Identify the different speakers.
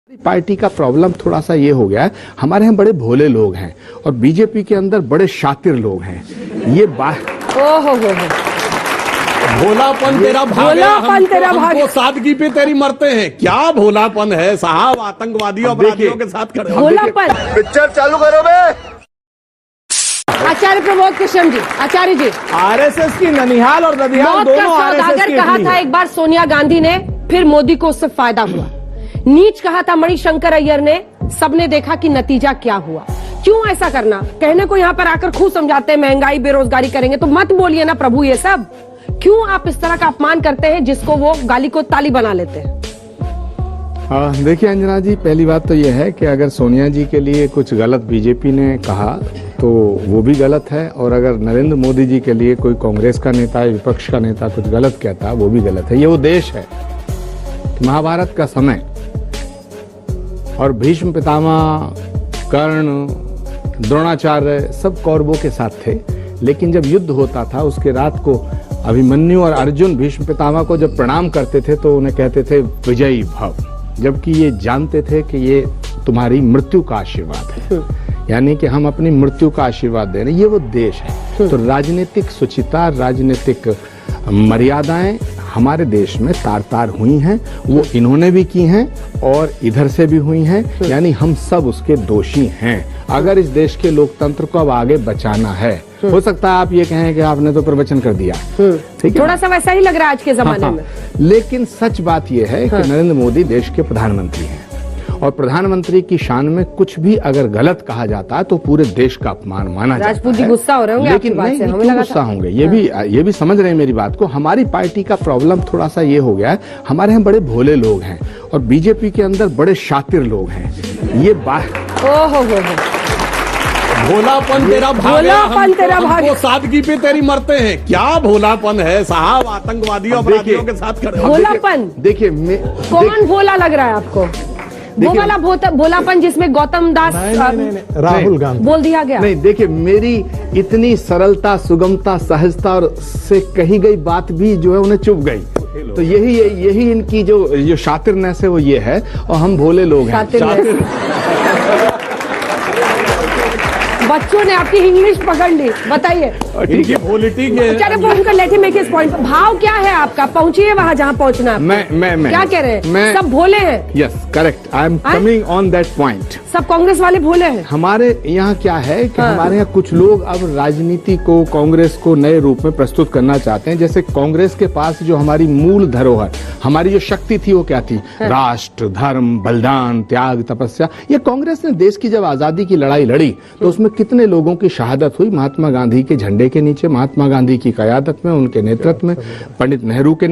Speaker 1: Party का problem थोड़ा सा ये हो गया है, हमारे यहाँ बड़े भोले लोग हैं और बीजेपी के अंदर बड़े शातिर लोग हैं। ये बात
Speaker 2: हो
Speaker 3: भोलापन तेरा
Speaker 2: भोलापन तेरा भाग
Speaker 3: वो सादगी पे तेरी मरते हैं। क्या भोलापन है साहब, आतंकवादियों अपराधियों के साथ खड़े हो।
Speaker 2: भोलापन।
Speaker 4: पिक्चर चालू करो बे।
Speaker 2: आचार्य प्रमोद कृष्ण जी, आचार्य जी,
Speaker 3: आरएसएस की ननिहाल और ददियाल
Speaker 2: मौत का
Speaker 3: दोनों आरएसएस
Speaker 2: सौदागर
Speaker 3: की
Speaker 2: कहा
Speaker 3: इटली
Speaker 2: था
Speaker 3: है।
Speaker 2: एक बार सोनिया गांधी ने, फिर मोदी को उससे फायदा हुआ। नीच कहा था मणिशंकर अय्यर ने, सबने देखा कि नतीजा क्या हुआ। क्यों ऐसा करना? कहने को यहाँ पर आकर खूब समझाते हैं महंगाई बेरोजगारी करेंगे, तो मत बोलिए ना प्रभु ये सब। क्यों आप इस तरह का अपमान करते हैं जिसको वो गाली को ताली बना लेते हैं?
Speaker 1: देखिए अंजना जी, पहली बात तो यह है कि अगर सोनिया जी के लिए कुछ गलत बीजेपी ने कहा तो वो भी गलत है, और अगर नरेंद्र मोदी जी के लिए कोई कांग्रेस का नेता या विपक्ष का नेता कुछ गलत कहता वो भी गलत है। ये वो देश है। महाभारत का समय और भीष्म पितामह, कर्ण, द्रोणाचार्य सब कौरवों के साथ थे, लेकिन जब युद्ध होता था उसके रात को अभिमन्यु और अर्जुन भीष्म पितामह को जब प्रणाम करते थे तो उन्हें कहते थे विजयी भव, जबकि ये जानते थे कि ये तुम्हारी मृत्यु का आशीर्वाद है, यानी कि हम अपनी मृत्यु का आशीर्वाद दे रहे हैं। ये वो देश है। तो राजनीतिक शुचिता, राजनीतिक मर्यादाएं हमारे देश में तार तार हुई हैं, वो इन्होंने भी की हैं और इधर से भी हुई हैं, यानी हम सब उसके दोषी हैं। अगर इस देश के लोकतंत्र को अब आगे बचाना है, हो सकता है आप ये कहें कि आपने तो प्रवचन कर दिया, ठीक है,
Speaker 2: थोड़ा सा वैसा ही लग रहा है आज के जमाने में।
Speaker 1: लेकिन सच बात यह है कि नरेंद्र मोदी देश के प्रधानमंत्री हैं और प्रधानमंत्री की शान में कुछ भी अगर गलत कहा जाता है तो पूरे देश का अपमान माना जाता है।
Speaker 2: राजपूत जी गुस्सा हो रहे होंगे आपकी
Speaker 1: लेकिन
Speaker 2: बात से, हमें
Speaker 1: क्यों
Speaker 2: लगा
Speaker 1: गुस्सा होंगे? ये भी समझ रहे हैं मेरी बात को। हमारी पार्टी का प्रॉब्लम थोड़ा सा ये हो गया है, हमारे यहाँ बड़े भोले लोग हैं और बीजेपी के अंदर बड़े शातिर लोग हैं। ये बात
Speaker 3: भोलापन तेरा
Speaker 2: भोलापन तेरा भाग
Speaker 3: वो सादगी पे तेरी मरते हैं। क्या भोलापन है साहब, आतंकवादियों अपराधियों के साथ खड़े हो।
Speaker 2: भोलापन।
Speaker 1: देखिए
Speaker 2: कौन भोला लग रहा है आपको? वो वाला भोलापन जिसमें गौतम दास
Speaker 3: राहुल गांधी
Speaker 2: बोल दिया गया?
Speaker 1: नहीं, देखिए मेरी इतनी सरलता, सुगमता, सहजता और से कही गई बात भी जो है उन्हें चुभ गई। तो यही इनकी जो शातिरनेस है वो ये है, और हम भोले लोग हैं।
Speaker 2: बच्चों ने आपकी इंग्लिश पकड़ ली, बताइए।
Speaker 3: इनकी पॉलिटिक्स है।
Speaker 2: चलिए let him make his point. भाव क्या है आपका? पहुंचिए वहां जहां पहुंचना है।
Speaker 1: मैं
Speaker 2: क्या कह रहे हैं? सब भोले हैं।
Speaker 1: Yes, correct, I am coming on that point.
Speaker 2: सब कांग्रेस वाले भोले हैं।
Speaker 1: हमारे यहाँ क्या है कि हमारे यहाँ कुछ लोग अब राजनीति को, कांग्रेस को नए रूप में प्रस्तुत करना चाहते हैं। जैसे कांग्रेस के पास जो हमारी मूल धरोहर, हमारी जो शक्ति थी वो क्या थी? राष्ट्र, धर्म, बलिदान, त्याग, तपस्या। ये कांग्रेस ने देश की जब आजादी की लड़ाई लड़ी तो उसमें कितने लोगों की शहादत हुई? महात्मा गांधी के झंडे के नीचे, महात्मा गांधी की क़यादत में, उनके नेतृत्व में, पंडित नेहरू के